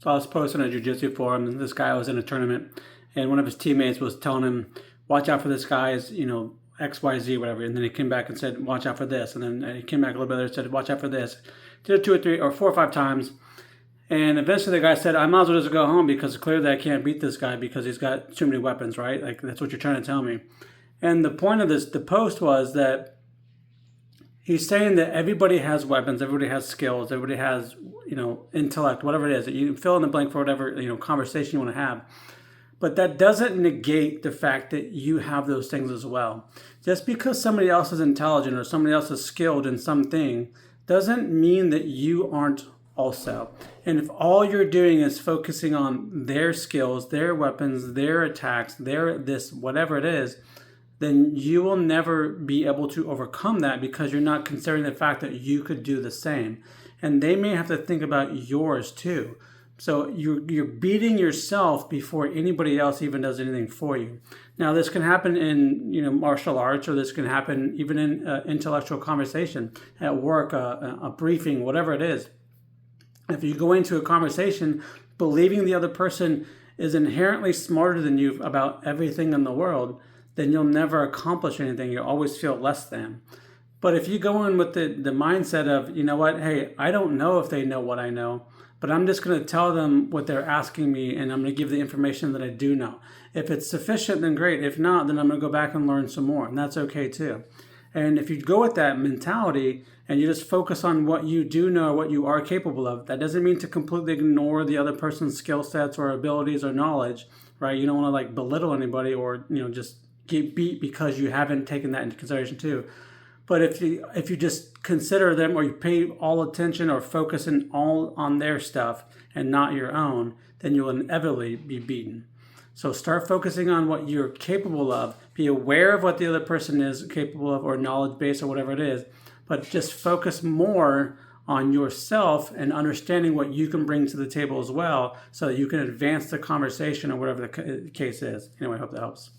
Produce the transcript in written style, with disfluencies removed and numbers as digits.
So I was posting a jiu-jitsu forum, and this guy was in a tournament, and one of his teammates was telling him, "Watch out for this guy's, XYZ, whatever." And then he came back and said, "Watch out for this." And then he came back a little bit later and said, "Watch out for this." Did it 2 or 3 or 4 or 5 times, and eventually the guy said, "I might as well just go home because clearly I can't beat this guy because he's got too many weapons, right? Like that's what you're trying to tell me." And the point of the post was that he's saying that everybody has weapons, everybody has skills, everybody has, intellect, whatever it is. You fill in the blank for whatever, conversation you want to have. But that doesn't negate the fact that you have those things as well. Just because somebody else is intelligent or somebody else is skilled in something doesn't mean that you aren't also. And if all you're doing is focusing on their skills, their weapons, their attacks, their this, whatever it is, then you will never be able to overcome that because you're not considering the fact that you could do the same. And they may have to think about yours too. So you're beating yourself before anybody else even does anything for you. Now this can happen in martial arts, or this can happen even in intellectual conversation at work, a briefing, whatever it is. If you go into a conversation believing the other person is inherently smarter than you about everything in the world, then you'll never accomplish anything. You'll always feel less than. But if you go in with the mindset of, you know what, hey, I don't know if they know what I know, but I'm just going to tell them what they're asking me, and I'm going to give the information that I do know. If it's sufficient, then great. If not, then I'm going to go back and learn some more, and that's okay too. And if you go with that mentality and you just focus on what you do know, what you are capable of, that doesn't mean to completely ignore the other person's skill sets or abilities or knowledge, right? You don't want to belittle anybody or just get beat because you haven't taken that into consideration too. But if you just consider them, or you pay all attention or focus all on their stuff and not your own, then you'll inevitably be beaten. So start focusing on what you're capable of. Be aware of what the other person is capable of, or knowledge base, or whatever it is. But just focus more on yourself and understanding what you can bring to the table as well, so that you can advance the conversation or whatever the case is. Anyway, I hope that helps.